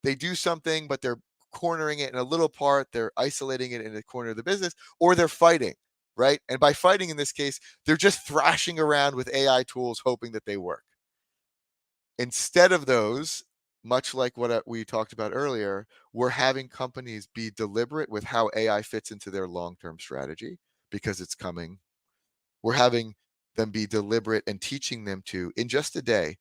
they do something, but they're cornering it in a little part, they're isolating it in a corner of the business, or they're fighting, right? And by fighting in this case, they're just thrashing around with AI tools hoping that they work. Instead of those, much like what we talked about earlier, we're having companies be deliberate with how AI fits into their long-term strategy because it's coming. We're having them be deliberate and teaching them to, in just a day,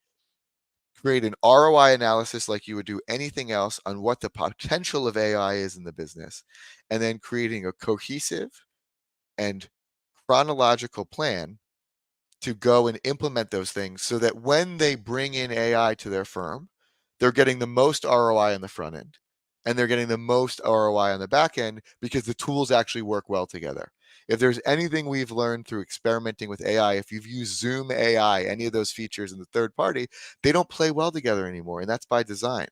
create an ROI analysis like you would do anything else on what the potential of AI is in the business, and then creating a cohesive and chronological plan to go and implement those things so that when they bring in AI to their firm, they're getting the most ROI on the front end and they're getting the most ROI on the back end because the tools actually work well together. If there's anything we've learned through experimenting with AI, if you've used Zoom AI, any of those features in the third party, they don't play well together anymore. And that's by design.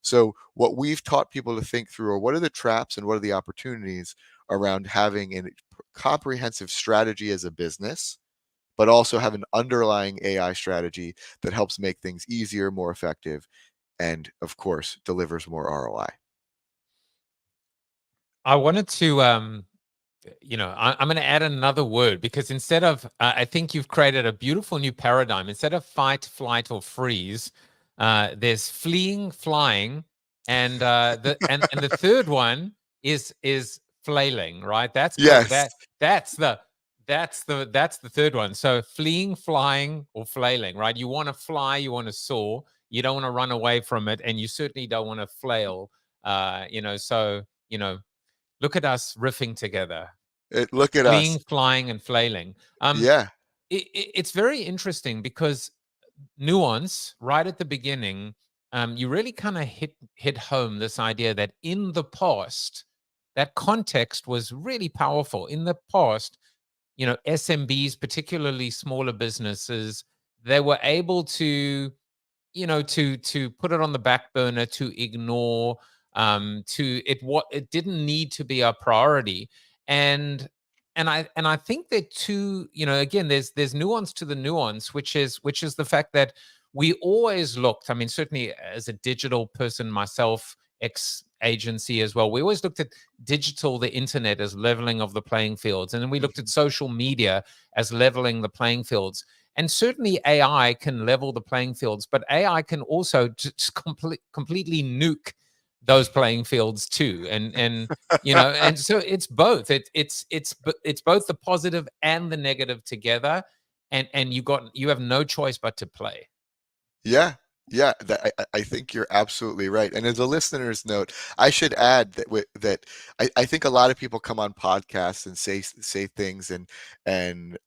So, what we've taught people to think through are what are the traps and what are the opportunities around having a comprehensive strategy as a business, but also have an underlying AI strategy that helps make things easier, more effective, and of course, delivers more ROI. I wanted to, I'm going to add another word because instead of, I think you've created a beautiful new paradigm. Instead of fight, flight, or freeze, there's fleeing, flying, and the third one is flailing. Right? That's Yes. that's the third one. So fleeing, flying, or flailing. Right? You want to fly, you want to soar, you don't want to run away from it, and you certainly don't want to flail. So look at us riffing together, Look at us. fleeing, flying, and flailing. Yeah. It's very interesting because nuance right at the beginning. You really kind of hit home this idea that in the past, that context was really powerful. In the past, SMBs, particularly smaller businesses, they were able to to put it on the back burner, to ignore, to it what it didn't need to be a priority. And I think that too, again, there's nuance to the nuance, which is the fact that we always looked, I mean, certainly as a digital person myself, ex agency as well, we always looked at digital, the internet, as leveling of the playing fields, and then we looked at social media as leveling the playing fields. And certainly AI can level the playing fields, but AI can also just completely nuke those playing fields too. And so it's both. It's both the positive and the negative together, and you have no choice but to play. Yeah. Yeah, I think you're absolutely right. And as a listener's note, I should add that I think a lot of people come on podcasts and say things, and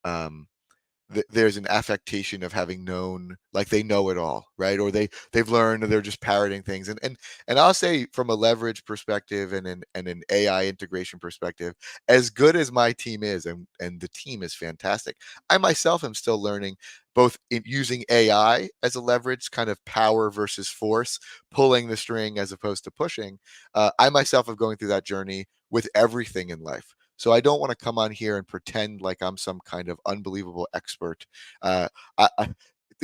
there's an affectation of having known, like they know it all, right? Or they've learned, or they're just parroting things. And I'll say, from a leverage perspective and an AI integration perspective, as good as my team is, and the team is fantastic, I myself am still learning, both in using AI as a leverage, kind of power versus force, pulling the string as opposed to pushing. I myself am going through that journey with everything in life. So I don't want to come on here and pretend like I'm some kind of unbelievable expert. To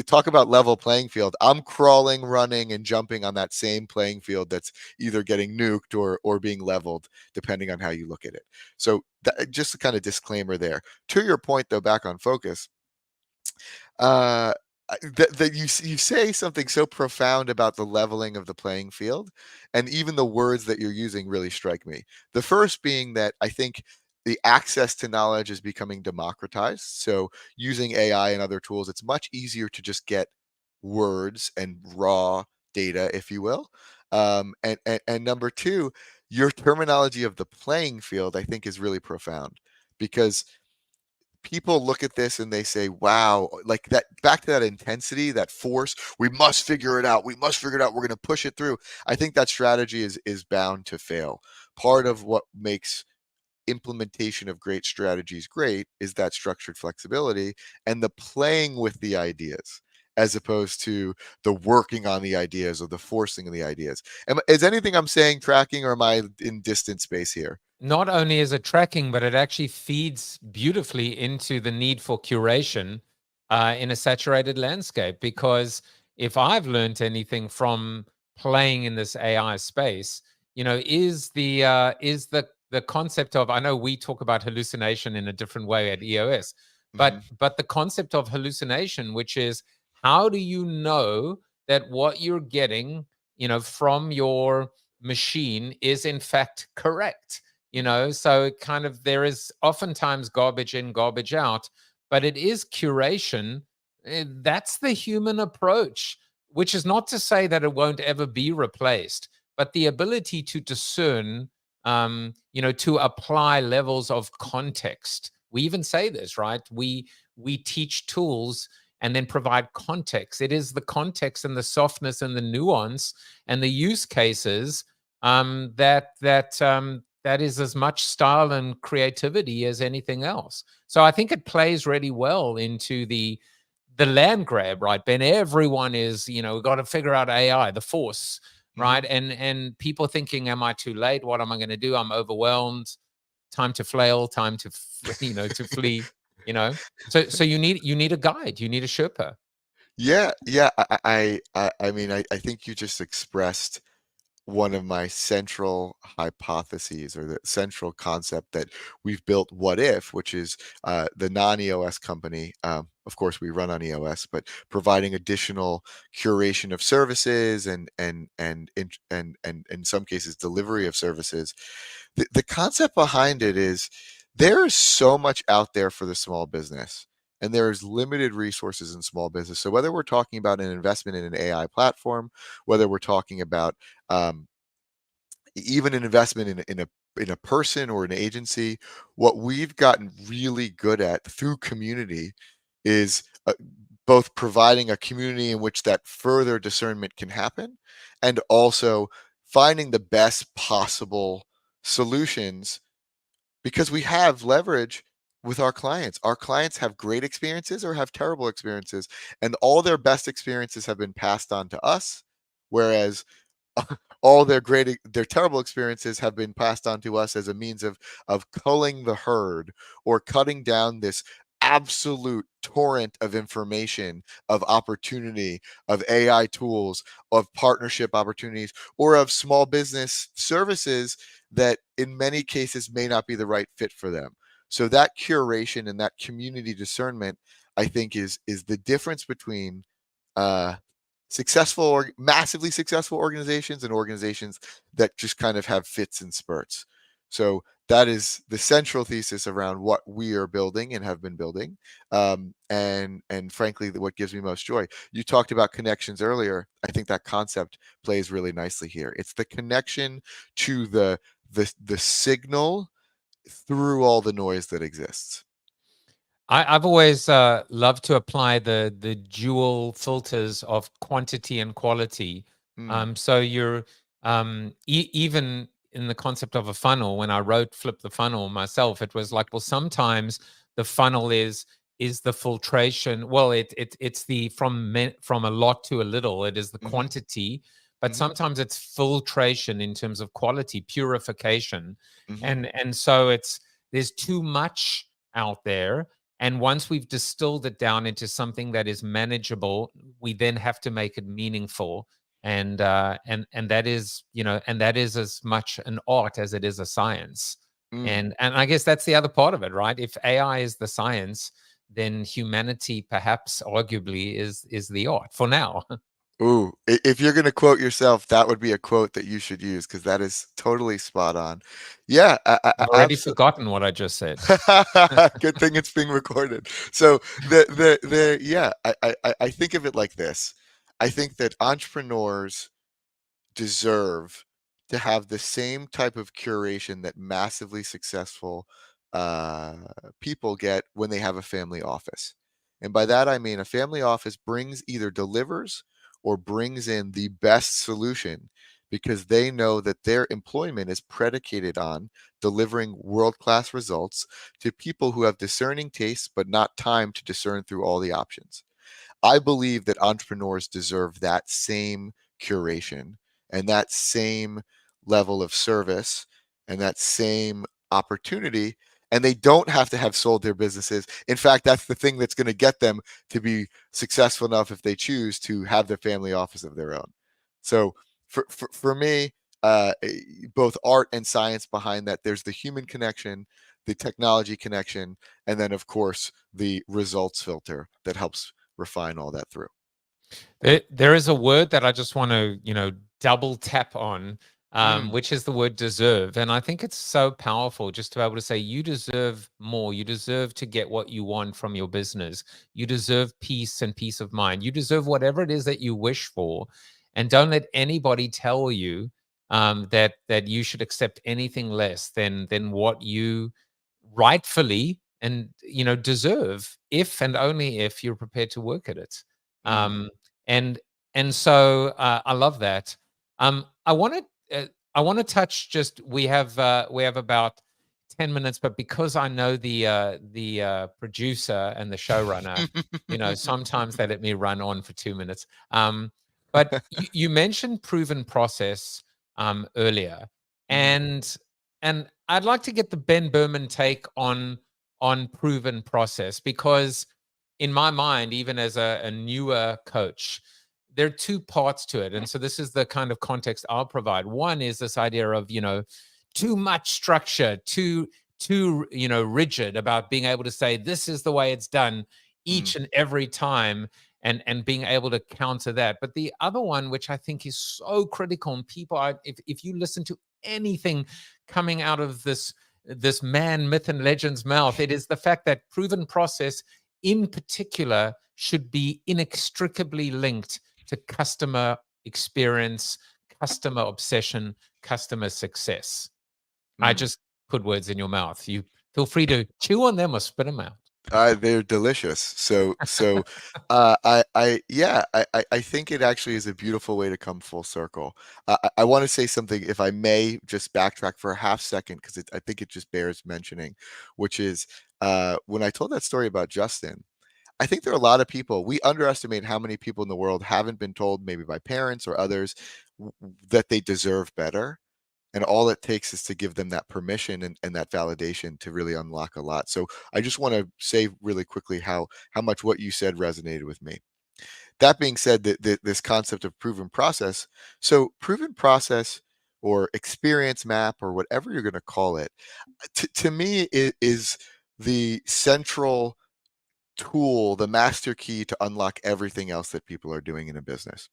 talk about level playing field, I'm crawling, running, and jumping on that same playing field that's either getting nuked or being leveled, depending on how you look at it. So just a kind of disclaimer there. To your point, though, back on focus, that you say something so profound about the leveling of the playing field, and even the words that you're using really strike me. The first being that I think the access to knowledge is becoming democratized. So using AI and other tools, it's much easier to just get words and raw data, if you will. And number two, your terminology of the playing field, I think, is really profound, because people look at this and they say, wow, like that, back to that intensity, that force, we must figure it out. We must figure it out. We're going to push it through. I think that strategy is bound to fail. Part of what makes implementation of great strategies great is that structured flexibility and the playing with the ideas, as opposed to the working on the ideas or the forcing of the ideas. Is anything I'm saying tracking, or am I in distant space here? Not only is it tracking, but it actually feeds beautifully into the need for curation. in a saturated landscape. Because if I've learned anything from playing in this AI space, is the concept of, I know we talk about hallucination in a different way at EOS, Hmm. but the concept of hallucination, which is, how do you know that what you're getting, from your machine is in fact correct? So kind of, there is oftentimes garbage in, garbage out, but it is curation. That's the human approach, which is not to say that it won't ever be replaced, but the ability to discern, to apply levels of context. We even say this, right? We teach tools and then provide context. It is the context and the softness and the nuance and the use cases, that is as much style and creativity as anything else. So I think it plays really well into the land grab, right, Ben? Everyone is, we've got to figure out AI, the force, Hmm. right? And people thinking, am I too late? What am I going to do? I'm overwhelmed. Time to flail. Time to, to flee. You know. So you need a guide. You need a Sherpa. Yeah, yeah. I mean, I think you just expressed one of my central hypotheses, or the central concept that we've built What If, which is the non-EOS company. Of course, we run on EOS, but providing additional curation of services and in some cases delivery of services. The concept behind it is there is so much out there for the small business. And there's limited resources in small business. So whether we're talking about an investment in an AI platform, whether we're talking about um, even an investment in a person or an agency, what we've gotten really good at through community is both providing a community in which that further discernment can happen, and also finding the best possible solutions, because we have leverage with our clients. Our clients have great experiences or have terrible experiences, and all their best experiences have been passed on to us, whereas all their terrible experiences have been passed on to us as a means of culling the herd, or cutting down this absolute torrent of information, of opportunity, of AI tools, of partnership opportunities, or of small business services that in many cases may not be the right fit for them. So that curation and that community discernment, I think, is the difference between uh, successful or massively successful organizations and organizations that just kind of have fits and spurts. So that is the central thesis around what we are building and have been building, and frankly, what gives me most joy. You talked about connections earlier. I think that concept plays really nicely here. It's the connection to the signal through all the noise that exists. I've always loved to apply the dual filters of quantity and quality. Mm, So you're, even in the concept of a funnel. When I wrote Flip the Funnel myself, it was like, well, sometimes the funnel is the filtration. Well, it's the from a lot to a little. It is the hmm. quantity, but Hmm. sometimes it's filtration in terms of quality, purification, Hmm. and so there's too much out there. And once we've distilled it down into something that is manageable, we then have to make it meaningful. And that is, and that is as much an art as it is a science. Mm. And I guess that's the other part of it, right? If AI is the science, then humanity, perhaps arguably, is the art for now. Ooh, if you're going to quote yourself, that would be a quote that you should use, because that is totally spot on. Yeah, I've already absolutely. forgotten what I just said. Good thing it's being recorded. So yeah, I think of it like this. I think that entrepreneurs deserve to have the same type of curation that massively successful uh, people get when they have a family office. And by that, I mean a family office either delivers or brings in the best solution, because they know that their employment is predicated on delivering world class results to people who have discerning tastes but not time to discern through all the options. I believe that entrepreneurs deserve that same curation and that same level of service and that same opportunity. and they don't have to have sold their businesses. In fact, that's the thing that's going to get them to be successful enough, if they choose, to have their family office of their own. So for me, both art and science behind that. There's the human connection, the technology connection, and then of course the results filter that helps refine all that through. There is a word that I just want to, double tap on, which is the word deserve. And I think it's so powerful just to be able to say, you deserve more. You deserve to get what you want from your business. You deserve peace and peace of mind. You deserve whatever it is that you wish for. And don't let anybody tell you that you should accept anything less than what you rightfully and deserve, if and only if you're prepared to work at it. Um, and so I love that. I want to touch, just we have about 10 minutes, but because I know the producer and the showrunner, sometimes they let me run on for 2 minutes. But you mentioned proven process earlier, and I'd like to get the Ben Berman take on proven process, because in my mind, even as a newer coach, there are two parts to it. And so this is the kind of context I'll provide. One is this idea of, too much structure, too rigid about being able to say, this is the way it's done each and every time, and being able to counter that. But the other one, which I think is so critical, and people are, if you listen to anything coming out of this man, myth, and legend's mouth, it is the fact that proven process in particular should be inextricably linked to customer experience, customer obsession, customer success. I just put words in your mouth. You feel free to chew on them or spit them out. They're delicious. So I think it actually is a beautiful way to come full circle. I want to say something, if I may, just backtrack for a half second, because I think it just bears mentioning, which is when I told that story about Justin, I think there are a lot of people, we underestimate how many people in the world haven't been told, maybe by parents or others, that they deserve better. And all it takes is to give them that permission and that validation to really unlock a lot. So I just want to say really quickly how much what you said resonated with me. That being said, this concept of proven process, so proven process or experience map or whatever you're going to call it, to me, it is the central tool, the master key to unlock everything else that people are doing in a business.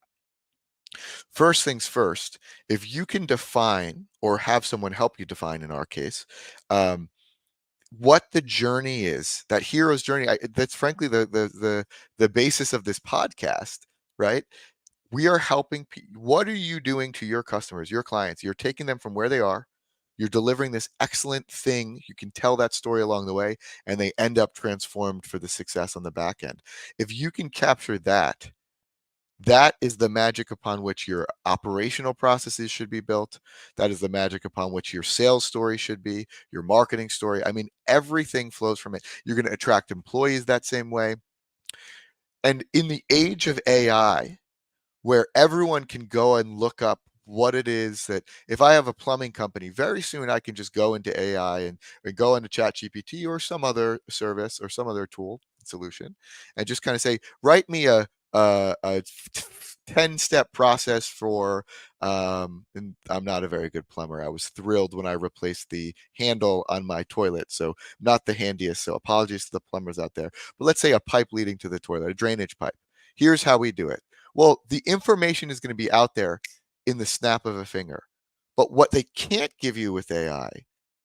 First things first, if you can define, or have someone help you define in our case, what the journey is, that hero's journey, that's frankly the basis of this podcast, right? We are helping what are you doing to your customers, your clients? You're taking them from where they are, you're delivering this excellent thing, you can tell that story along the way, and they end up transformed for the success on the back end. If you can capture that, that is the magic upon which your operational processes should be built. That is the magic upon which your sales story should be, your marketing story. I mean, everything flows from it. You're going to attract employees that same way. And in the age of AI, where everyone can go and look up what it is that, if I have a plumbing company, very soon I can just go into AI and go into ChatGPT or some other service or some other tool solution and just kind of say, write me a 10-step process for, and I'm not a very good plumber. I was thrilled when I replaced the handle on my toilet, so not the handiest, so apologies to the plumbers out there. But let's say a pipe leading to the toilet, a drainage pipe. Here's how we do it. Well, the information is going to be out there in the snap of a finger. But what they can't give you with AI,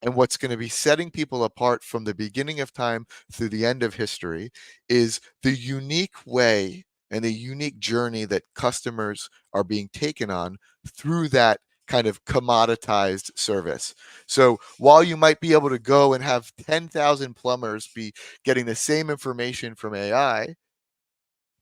and what's going to be setting people apart from the beginning of time through the end of history, is the unique way and the unique journey that customers are being taken on through that kind of commoditized service. So while you might be able to go and have 10,000 plumbers be getting the same information from AI,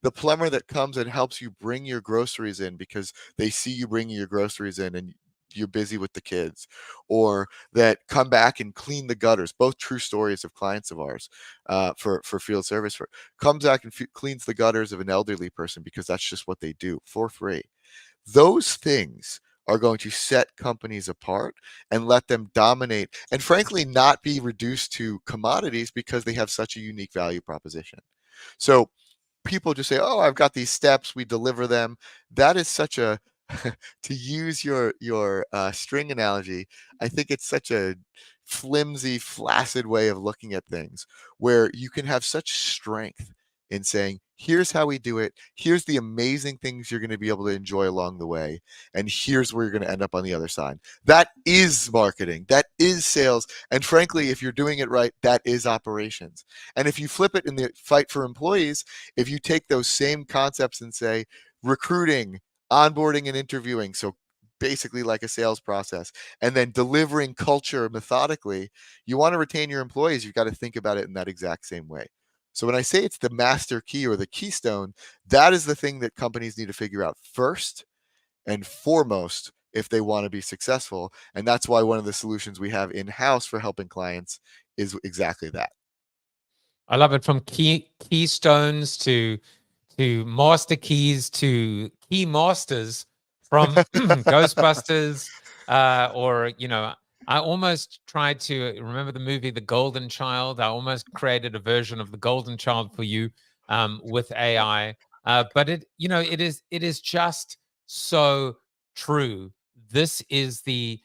the plumber that comes and helps you bring your groceries in because they see you bringing your groceries in and you're busy with the kids, or that come back and clean the gutters, both true stories of clients of ours, for field service, comes back and cleans the gutters of an elderly person because that's just what they do for free. Those things are going to set companies apart and let them dominate, and frankly, not be reduced to commodities because they have such a unique value proposition. So people just say, "Oh, I've got these steps, we deliver them." That is such a to use your string analogy, I think it's such a flimsy, flaccid way of looking at things, where you can have such strength in saying, here's how we do it, here's the amazing things you're going to be able to enjoy along the way, and here's where you're going to end up on the other side. That is marketing, that is sales, and frankly, if you're doing it right, that is operations. And if you flip it in the fight for employees, if you take those same concepts and say recruiting, onboarding, and interviewing, so basically like a sales process, and then delivering culture methodically, you want to retain your employees, you've got to think about it in that exact same way. So when I say it's the master key or the keystone, that is the thing that companies need to figure out first and foremost if they want to be successful. And that's why one of the solutions we have in-house for helping clients is exactly that. I love it. From keystones to master keys to key masters, from Ghostbusters, or I almost tried to remember the movie The Golden Child. I almost created a version of The Golden Child for you, with AI. But it is just so true. This is the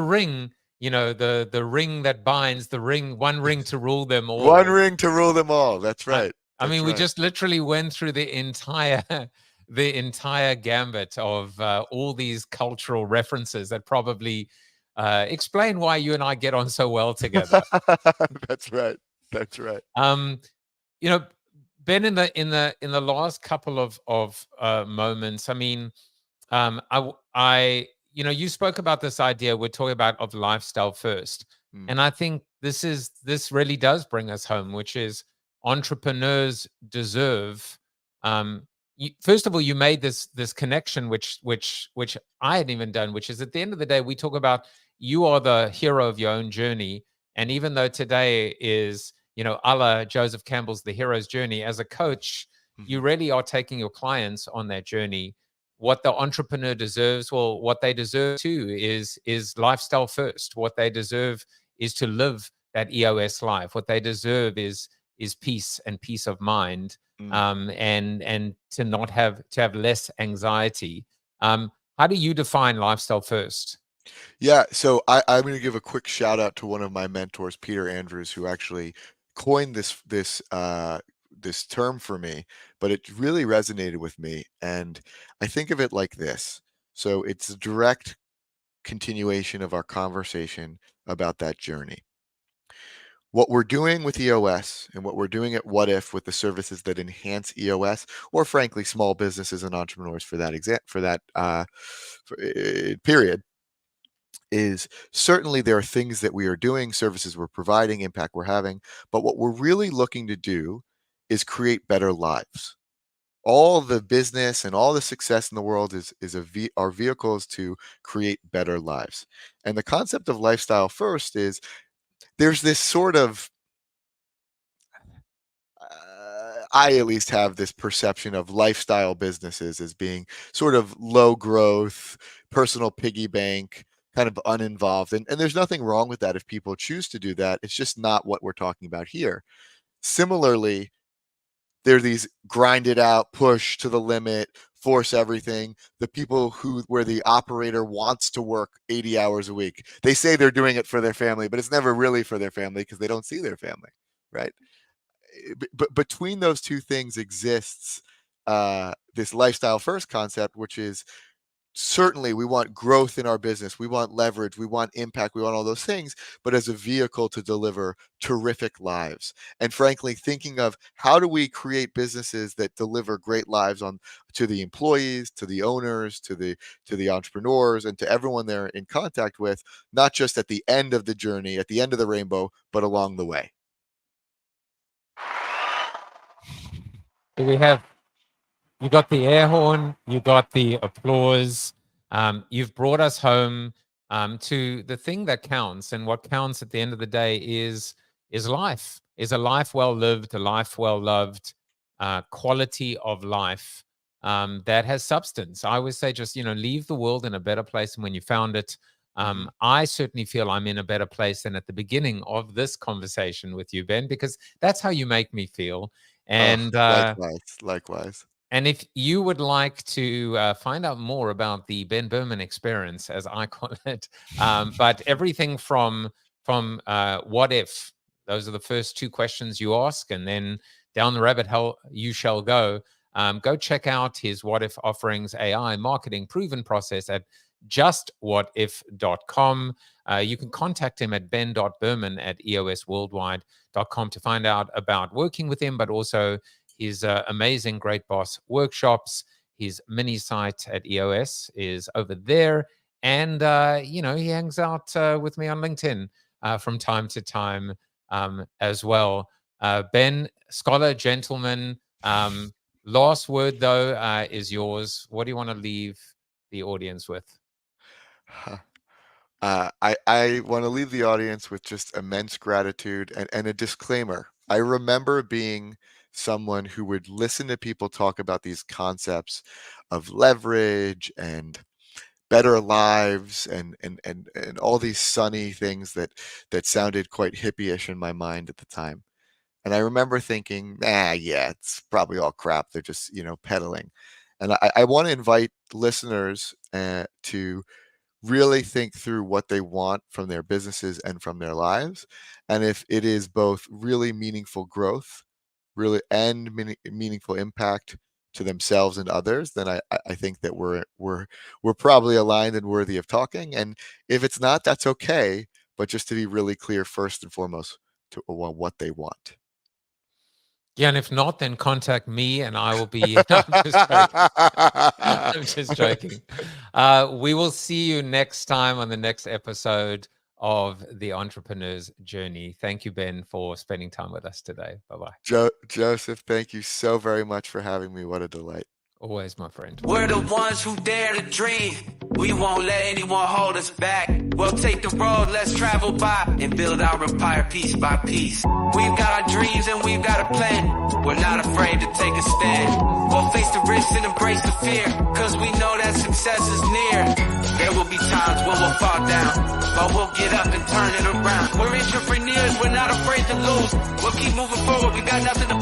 ring, the ring that binds, the ring, one ring to rule them One all. ring to rule them all. That's I, right. I That's mean, we right. just literally went through the entire the entire gambit of all these cultural references that probably explain why you and I get on so well together. That's right. That's right. Um, you know, Ben, in the last couple of moments, I mean, you spoke about this idea we're talking about of lifestyle first, Mm. and I think this really does bring us home, which is entrepreneurs deserve. First of all, you made this connection, which I hadn't even done, which is at the end of the day, we talk about you are the hero of your own journey, and even though today is a la Joseph Campbell's The Hero's Journey, as a coach, you Mhm. really are taking your clients on that journey. What the entrepreneur deserves, well, what they deserve too is lifestyle first. What they deserve is to live that EOS life. What they deserve is peace and peace of mind, Mm. and to have less anxiety. How do you define lifestyle first? Yeah, so I'm going to give a quick shout out to one of my mentors, Peter Andrews, who actually coined this term for me, but it really resonated with me. And I think of it like this. So it's a direct continuation of our conversation about that journey. What we're doing with EOS and what we're doing at What If with the services that enhance EOS, or frankly, small businesses and entrepreneurs for that period, is certainly there are things that we are doing, services we're providing, impact we're having, but what we're really looking to do is create better lives. All the business and all the success in the world our vehicles to create better lives. And the concept of lifestyle first is there's this sort of I at least have this perception of lifestyle businesses as being sort of low growth, personal piggy bank, kind of uninvolved. And there's nothing wrong with that if people choose to do that. It's just not what we're talking about here. Similarly, there are these grind it out, push to the limit, force everything. The people where the operator wants to work 80 hours a week. They say they're doing it for their family, but it's never really for their family because they don't see their family, right? But between those two things exists this lifestyle first concept, which is certainly we want growth in our business, we want leverage, we want impact, we want all those things, but as a vehicle to deliver terrific lives. And frankly, thinking of how do we create businesses that deliver great lives on to the employees, to the owners, to the entrepreneurs, and to everyone they're in contact with, not just at the end of the journey, at the end of the rainbow, but along the way. You got the air horn, you got the applause. You've brought us home, to the thing that counts, and what counts at the end of the day is life, is a life well lived, a life well loved, quality of life. that has substance. I always say just, leave the world in a better place than when you found it. I certainly feel I'm in a better place than at the beginning of this conversation with you, Ben, because that's how you make me feel. And likewise. And if you would like to find out more about the Ben Berman experience, as I call it, but everything from what if, those are the first two questions you ask, and then down the rabbit hole you shall go. Go check out his What If Offerings AI marketing proven process at justwhatif.com. You can contact him at ben.berman@eosworldwide.com to find out about working with him, but also his amazing Great Boss workshops. His mini site at EOS is over there. And, he hangs out with me on LinkedIn from time to time as well. Ben, scholar, gentleman, last word, though, is yours. What do you want to leave the audience with? I want to leave the audience with just immense gratitude and a disclaimer. I remember being someone who would listen to people talk about these concepts of leverage and better lives and all these sunny things that sounded quite hippie-ish in my mind at the time. And I remember thinking, yeah, it's probably all crap. They're just, peddling. And I want to invite listeners to really think through what they want from their businesses and from their lives. And if it is both really meaningful growth, really and meaningful impact to themselves and others, then I think that we're probably aligned and worthy of talking. And if it's not, that's okay. But just to be really clear, first and foremost, to what they want. Yeah, and if not, then contact me and I will be. No, I'm just joking. I'm just joking. We will see you next time on the next episode of The Entrepreneur's Journey. Thank you, Ben, for spending time with us today. Bye-bye. Joseph, thank you so very much for having me. What a delight. Always, my friend. We're the ones who dare to dream. We won't let anyone hold us back. We'll take the road, let's travel by and build our empire piece by piece. We've got our dreams and we've got a plan. We're not afraid to take a stand. We'll face the risks and embrace the fear, cause we know that success is near. There will be times when we'll fall down, but we'll get up and turn it around. We're entrepreneurs, we're not afraid to lose. We'll keep moving forward, we got nothing to